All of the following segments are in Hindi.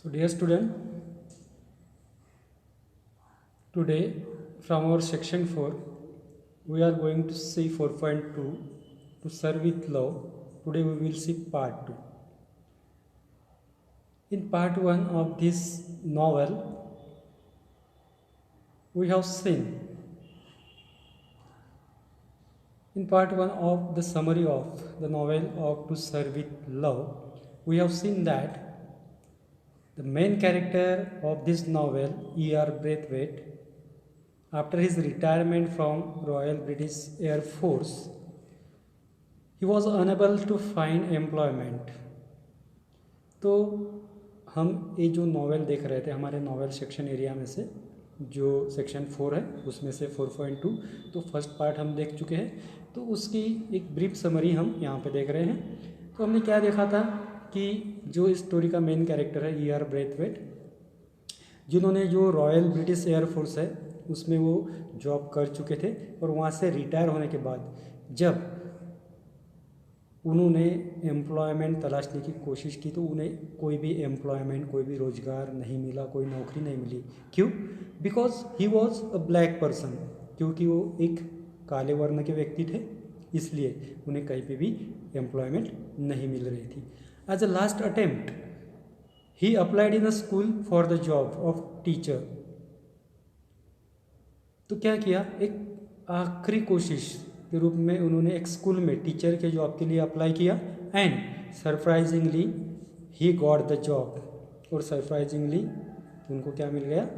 So dear student, today from our section 4 we are going to see 4.2 to serve with love. Today we will see part 2. In part 1 of this novel we have seen, in part 1 of the summary of the novel of To Serve with Love, we have seen that the main character of this novel, E.R. Braithwaite, after his retirement from Royal British Air Force, he was unable to find employment. तो हम ये जो नॉवेल देख रहे थे हमारे नॉवेल सेक्शन एरिया में से, जो सेक्शन 4 है उसमें से 4.2, तो फर्स्ट पार्ट हम देख चुके हैं। तो उसकी एक ब्रीफ समरी हम यहाँ पे देख रहे हैं। तो हमने क्या देखा था कि जो इस स्टोरी का मेन कैरेक्टर है E.R. ब्रेथवेट, जिन्होंने जो रॉयल ब्रिटिश एयरफोर्स है उसमें वो जॉब कर चुके थे, और वहाँ से रिटायर होने के बाद जब उन्होंने एम्प्लॉयमेंट तलाशने की कोशिश की तो उन्हें कोई भी एम्प्लॉयमेंट, कोई भी रोज़गार नहीं मिला, कोई नौकरी नहीं मिली। क्यों? Because he was a black person, क्योंकि वो एक काले वर्ण के व्यक्ति थे, इसलिए उन्हें कहीं पे भी एम्प्लॉयमेंट नहीं मिल रही थी। एज अ लास्ट अटेम्प्ट ही applied in a school for the job of teacher. तो क्या किया, एक आखिरी कोशिश के रूप में उन्होंने एक स्कूल में टीचर के जॉब के लिए अप्लाई किया, and surprisingly he got the job. और सरप्राइजिंगली उनको क्या मिल गया,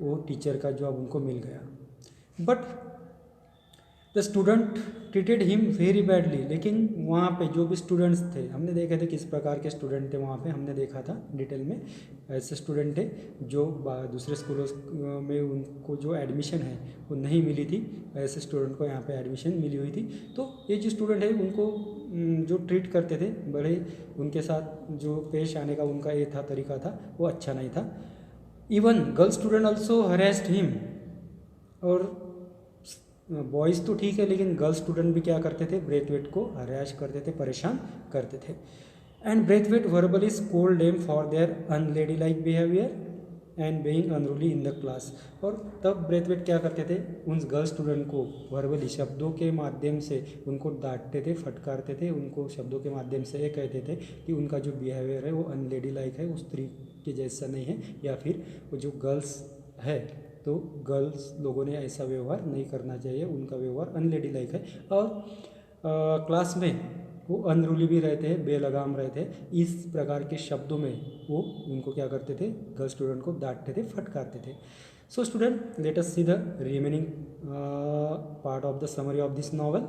वो टीचर का जॉब उनको मिल गया। But the student treated him very badly. लेकिन वहाँ पे जो भी स्टूडेंट्स थे, हमने देखे थे किस प्रकार के स्टूडेंट थे वहाँ पे, हमने देखा था डिटेल में। ऐसे स्टूडेंट थे जो दूसरे स्कूलों में उनको जो एडमिशन है वो नहीं मिली थी, ऐसे स्टूडेंट को यहाँ पे एडमिशन मिली हुई थी। तो ये जो स्टूडेंट है उनको जो ट्रीट करते थे, बड़े उनके साथ जो पेश आने का उनका ये था तरीका था, वो अच्छा नहीं था। Even girl student also harassed him. और बॉयज़ तो ठीक है, लेकिन गर्ल स्टूडेंट भी क्या करते थे, ब्रेथवेट को हरास करते थे, परेशान करते थे। And Braithwaite verbally scold them for their unladylike behaviour and being unruly in the class. और तब ब्रेथवेट क्या करते थे, उन गर्ल स्टूडेंट को वर्बली शब्दों के माध्यम से उनको डांटते थे, फटकारते थे, उनको शब्दों के माध्यम से ये कहते थे कि उनका जो बिहेवियर है वो अनलेडी लाइक है, उस स्त्री के जैसा नहीं है, या फिर वो जो गर्ल्स है तो गर्ल्स लोगों ने ऐसा व्यवहार नहीं करना चाहिए, उनका व्यवहार अनलेडी लाइक है। और क्लास में वो अनरूली भी रहते हैं, बेलगाम रहते हैं, इस प्रकार के शब्दों में वो उनको क्या करते थे, गर्ल स्टूडेंट को डांटते थे, फटकारते थे। So student, let us see the remaining part of the summary of this novel.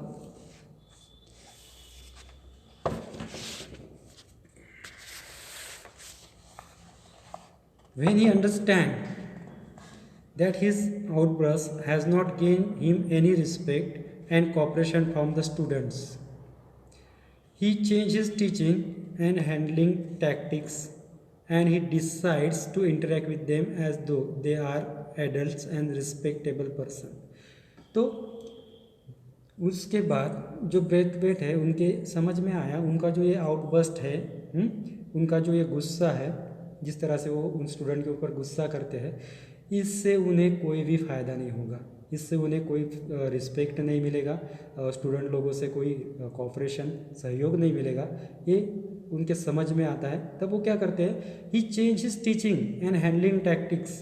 When he understands that his outburst has not gained him any respect and cooperation from the students, he changes teaching and handling tactics, and he decides to interact with them as though they are adults and respectable person. तो उसके बाद जो ब्रेथवेट है उनके समझ में आया, उनका जो ये आउटबर्स्ट है, उनका जो ये गुस्सा है, जिस तरह से वो उन स्टूडेंट के ऊपर गुस्सा करते हैं, इससे उन्हें कोई भी फ़ायदा नहीं होगा, इससे उन्हें कोई रिस्पेक्ट नहीं मिलेगा, स्टूडेंट लोगों से कोई कोऑपरेशन, सहयोग नहीं मिलेगा, ये उनके समझ में आता है। तब वो क्या करते हैं, he change his teaching and handling tactics.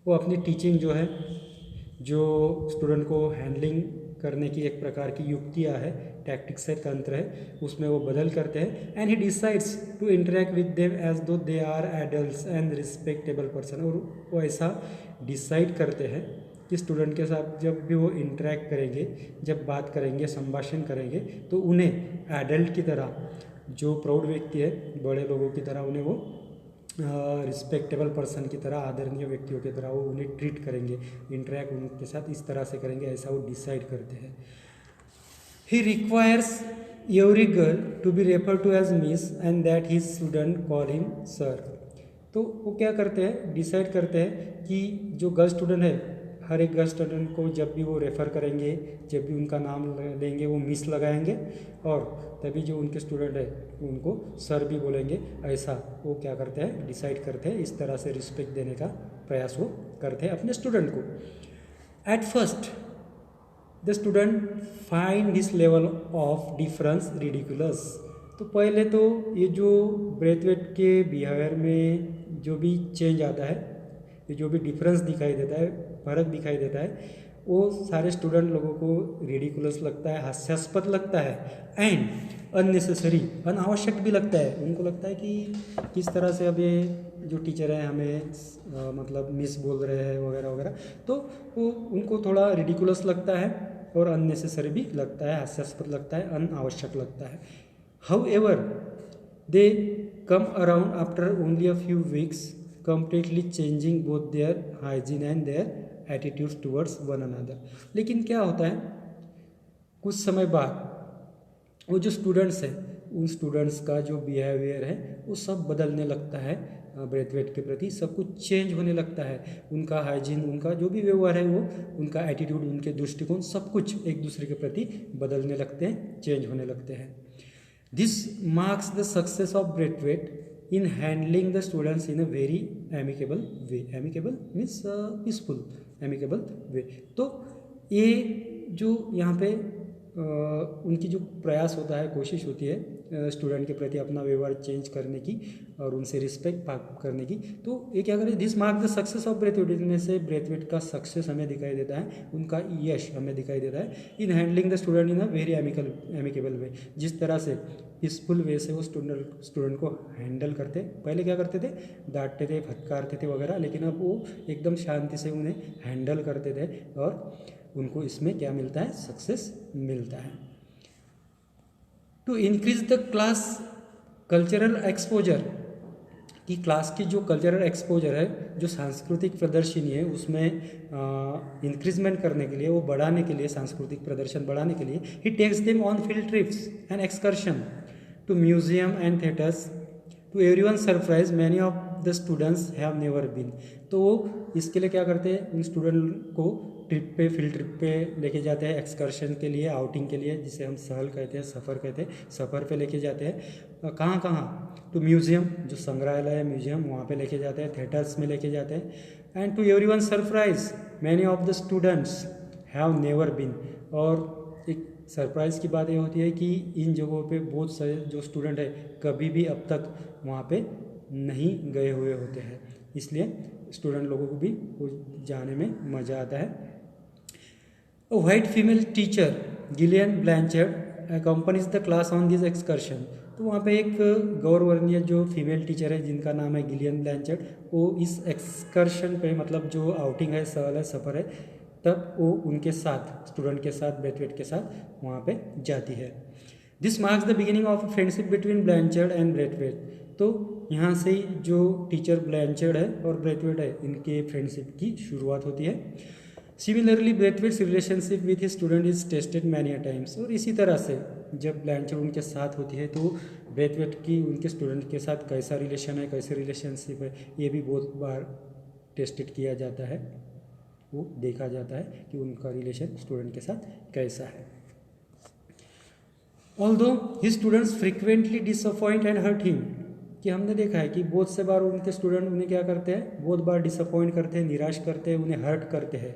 वो अपनी टीचिंग जो है, जो स्टूडेंट को हैंडलिंग करने की एक प्रकार की युक्तियाँ है, टैक्टिक्स है, तंत्र है, उसमें वो बदल करते हैं। And he decides to interact with them as though they are adults and respectable person. और वो ऐसा डिसाइड करते हैं कि स्टूडेंट के साथ जब भी वो इंटरेक्ट करेंगे, जब बात करेंगे, संभाषण करेंगे, तो उन्हें एडल्ट की तरह, जो प्रौढ़ व्यक्ति है, बड़े लोगों की तरह उन्हें वो रिस्पेक्टेबल पर्सन की तरह, आदरणीय व्यक्तियों की तरह वो उन्हें ट्रीट करेंगे, इंटरेक्ट उनके साथ इस तरह से करेंगे, ऐसा वो डिसाइड करते हैं। He requires every girl to be refer to as miss and that his student call him sir. तो वो क्या करते हैं, डिसाइड करते हैं कि जो गर्ल स्टूडेंट है हर एक गर्ल स्टूडेंट को जब भी वो रेफ़र करेंगे, जब भी उनका नाम लेंगे वो मिस लगाएंगे, और तभी जो उनके स्टूडेंट है उनको सर भी बोलेंगे। ऐसा वो क्या करते हैं, डिसाइड करते हैं। इस तरह से रिस्पेक्ट देने का प्रयास वो करते हैं अपने स्टूडेंट को। At first the student find this level of difference ridiculous. तो पहले तो ये जो ब्रेथवेट के बिहेवियर में जो भी चेंज आता है, ये जो भी डिफरेंस दिखाई देता है, फर्क दिखाई देता है, वो सारे स्टूडेंट लोगों को रिडिकुलस लगता है, हास्यास्पद लगता है, एंड अननेसेसरी, अनावश्यक भी लगता है। उनको लगता है कि किस तरह से अब ये जो टीचर है हमें मतलब मिस बोल रहे हैं वगैरह वगैरह, तो वो उनको थोड़ा रिडिकुलस लगता है और अननेसेसरी भी लगता है, हास्यास्पद लगता है, अनावश्यक लगता है। However they come around after only a few weeks, completely changing both their hygiene and their attitudes towards one another। लेकिन क्या होता है, कुछ समय बाद वो जो स्टूडेंट्स हैं, उन स्टूडेंट्स का जो बिहेवियर है वो सब बदलने लगता है। ब्रेथवेट के प्रति सब कुछ चेंज होने लगता है। उनका हाइजीन, उनका जो भी व्यवहार है, वो उनका एटीट्यूड, उनके दृष्टिकोण, सब कुछ एक दूसरे के प्रति बदलने लगते हैं, चेंज होने लगते हैं। This marks the success of Braithwaite in handling the students in a very amicable way। amicable means peaceful, amicable way। तो ये जो यहाँ पे उनकी जो प्रयास होता है, कोशिश होती है स्टूडेंट के प्रति अपना व्यवहार चेंज करने की और उनसे रिस्पेक्ट करने की, तो ये क्या करें, this mark the success of Braithwaite. इनमें से ब्रेथवेट का सक्सेस हमें दिखाई देता है, उनका यश हमें दिखाई देता है। In handling the student in a very amicable way, जिस तरह से पीसफुल वे से वो स्टूडेंट को हैंडल करते। पहले क्या करते थे, डांटते थे, फटकारते थे वगैरह, लेकिन अब वो एकदम शांति से उन्हें हैंडल करते थे और उनको इसमें क्या मिलता है, सक्सेस मिलता है। To increase the class cultural exposure, कि क्लास की जो कल्चरल एक्सपोजर है, जो सांस्कृतिक प्रदर्शनी है, उसमें इंक्रीजमेंट करने के लिए, वो बढ़ाने के लिए, सांस्कृतिक प्रदर्शन बढ़ाने के लिए, he takes them on field trips and excursion to museum and theatres to everyone surprise many of the students have never been. तो वो इसके लिए क्या करते हैं, उन स्टूडेंट को ट्रिप पे, फील्ड ट्रिप पे लेके जाते हैं, एक्सकर्शन के लिए, आउटिंग के लिए, जिसे हम सहल कहते हैं, सफ़र कहते हैं, सफ़र पे लेके जाते हैं। कहाँ कहाँ, टू म्यूज़ियम, जो संग्रहालय है, म्यूज़ियम, वहाँ पे लेके जाते हैं, थिएटर्स में लेके जाते हैं, and to everyone surprise many of the students have never been. और एक सरप्राइज़ की बात ये होती है कि इन जगहों पे बहुत सारे जो स्टूडेंट है कभी भी अब तक वहाँ पे नहीं गए हुए होते हैं, इसलिए स्टूडेंट लोगों को भी जाने में मज़ा आता है। A white female teacher Gillian Blanchard accompanies the class on this excursion। तो वहाँ पे एक गौरवर्णीय जो फीमेल टीचर है जिनका नाम है गिलियन ब्लैंचर्ड, वो इस एक्सकर्शन पे, मतलब जो आउटिंग है, सहल है, सफ़र है, तब वो उनके साथ, स्टूडेंट के साथ, ब्रेथवेट के साथ वहाँ पे जाती है। This marks the beginning of friendship between Blanchard and Braithwaite. तो यहाँ से ही जो टीचर ब्लैंचर्ड है और ब्रेथवेट है, इनके फ्रेंडशिप की शुरुआत होती है। Similarly Braithwaite's relationship with his student is tested many a times. और इसी तरह से जब ब्लैंचर्ड उनके साथ होती है तो ब्रेथवेट की उनके स्टूडेंट के साथ कैसा रिलेशन है, कैसे रिलेशनशिप है, ये भी बहुत बार टेस्टेड किया जाता है, वो देखा जाता है कि उनका रिलेशन स्टूडेंट के साथ कैसा है। Although his students frequently disappoint and hurt him, कि हमने देखा है कि बहुत से बार उनके स्टूडेंट उन्हें क्या करते हैं, बहुत बार डिसअपॉइंट करते हैं, निराश करते हैं, उन्हें हर्ट करते हैं।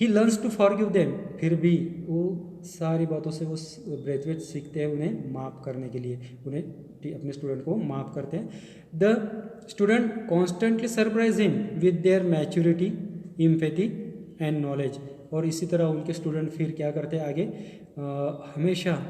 He learns to forgive them, फिर भी वो सारी बातों से वो ब्रेथवेट सीखते हैं उन्हें माफ़ करने के लिए, उन्हें अपने स्टूडेंट को माफ़ करते हैं। The student constantly surprise him with their maturity, empathy and knowledge. और इसी तरह उनके स्टूडेंट फिर क्या करते हैं आगे, हमेशा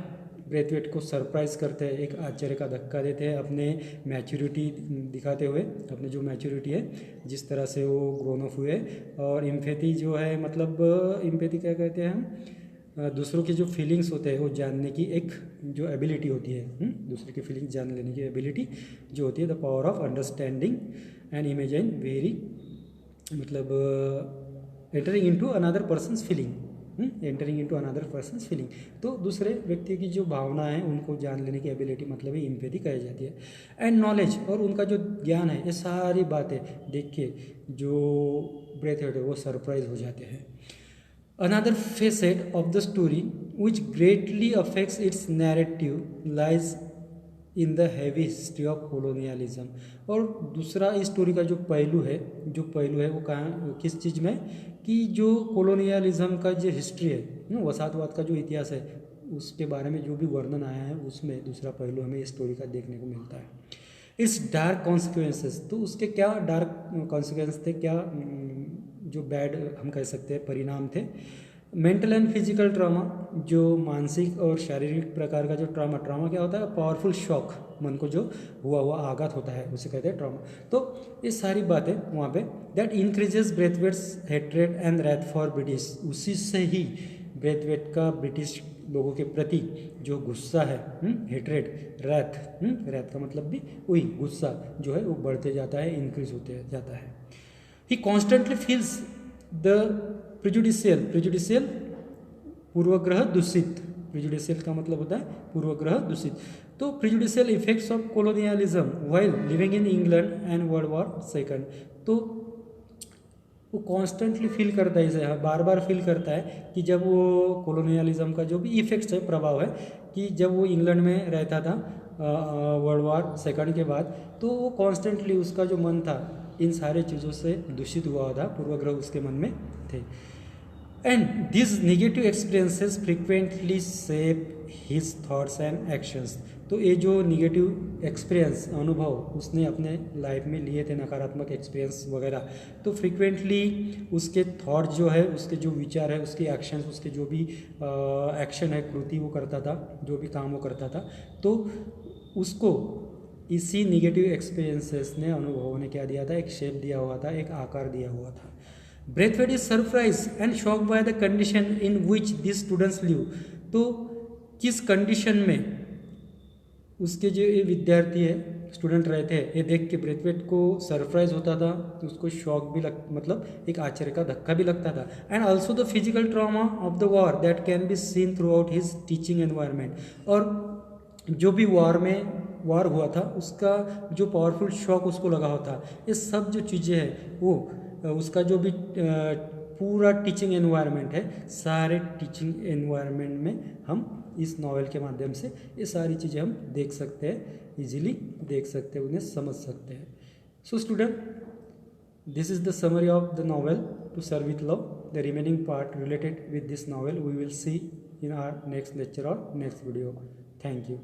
ब्रेथवेट को सरप्राइज़ करते हैं, एक आश्चर्य का धक्का देते हैं अपने मैच्योरिटी दिखाते हुए, अपने जो मैच्योरिटी है, जिस तरह से वो ग्रोन अप हुए। और एम्पैथी जो है, मतलब एम्पैथी क्या कहते हैं हम, दूसरों की जो फीलिंग्स होते हैं वो जानने की एक जो एबिलिटी होती है, दूसरे की फीलिंग्स जान लेने की एबिलिटी जो होती है, the power of understanding and imaginatively, मतलब entering into another person's feeling, entering into another person's feeling. तो दूसरे व्यक्ति की जो भावना है उनको जान लेने की एबिलिटी मतलब ही एम्पैथी कही जाती है। एंड नॉलेज, और उनका जो ज्ञान है, ये सारी बातें देख के जो ब्रेथ हेड है वो सरप्राइज हो जाते हैं। Another facet of the story which greatly affects its narrative lies in the heavy history of colonialism। और दूसरा इस स्टोरी का जो पहलू है वो कहाँ किस चीज़ में, कि जो कॉलोनियलिज्म का जो हिस्ट्री है, वसाहतवाद का जो इतिहास है, उसके बारे में जो भी वर्णन आया है उसमें दूसरा पहलू हमें इस स्टोरी का देखने को मिलता है। इट्स डार्क कॉन्सिक्वेंसेस, तो उसके क्या डार्क कॉन्सिक्वेंस थे, क्या जो बैड हम कह सकते हैं परिणाम थे। मेंटल एंड फिजिकल ट्रॉमा, जो मानसिक और शारीरिक प्रकार का जो ट्रॉमा क्या होता है, पावरफुल शॉक, मन को जो हुआ आघात होता है उसे कहते हैं ट्रॉमा। तो ये सारी बातें वहाँ पे, that increases Braithwaite's hatred and wrath for British, उसी से ही ब्रेथवेट का ब्रिटिश लोगों के प्रति जो गुस्सा है, हेट्रेड, रैथ का मतलब भी वही गुस्सा जो है वो बढ़ते जाता है, इंक्रीज होते जाता है। ही कॉन्स्टेंटली फील्स द प्रेजुडिशियल पूर्वग्रह दूषित, प्रेजुडिशियल का मतलब होता है पूर्वग्रह दूषित। तो prejudicial effects of colonialism while living in England and world war second, तो वो कॉन्स्टेंटली फील करता है, इसे बार बार फील करता है कि जब वो कॉलोनियलिज्म का जो भी इफेक्ट्स है, प्रभाव है, कि जब वो इंग्लैंड में रहता था वर्ल्ड वॉर सेकंड के बाद, तो वो कॉन्स्टेंटली उसका जो मन था इन सारे चीज़ों से दूषित हुआ था, पूर्वग्रह उसके मन में थे। And this negative experiences frequently shape his thoughts and actions, तो ये जो निगेटिव एक्सपीरियंस, अनुभव उसने अपने लाइफ में लिए थे, नकारात्मक एक्सपीरियंस वगैरह, तो फ्रिक्वेंटली उसके थॉट जो है, उसके जो विचार है, उसके एक्शंस, उसके जो भी एक्शन है, कृति वो करता था, जो भी काम वो करता था, तो उसको इसी निगेटिव एक्सपीरियंसेस ने, अनुभवों ने क्या दिया था, एक शेप दिया हुआ था, एक आकार दिया हुआ था। Braithwaite is surprise and shock by the condition in which this students live, तो किस कंडीशन में उसके जो ये विद्यार्थी है, स्टूडेंट रहते हैं, ये देख के ब्रेथवेट को सरप्राइज होता था, उसको शॉक भी मतलब एक आश्चर्य का धक्का भी लगता था। And also the physical trauma of the war that can be seen through out his teaching environment, और जो भी वॉर हुआ था उसका जो पावरफुल शॉक उसको लगा होता, ये सब जो चीज़ें हैं वो उसका जो भी पूरा टीचिंग एनवायरनमेंट है, सारे टीचिंग एनवायरनमेंट में हम इस नॉवेल के माध्यम से ये सारी चीज़ें हम देख सकते हैं, इजीली देख सकते हैं, उन्हें समझ सकते हैं। So student, this is the summary of the novel To Sir with Love. The remaining part related with this novel we will see in our next lecture or next video. Thank you.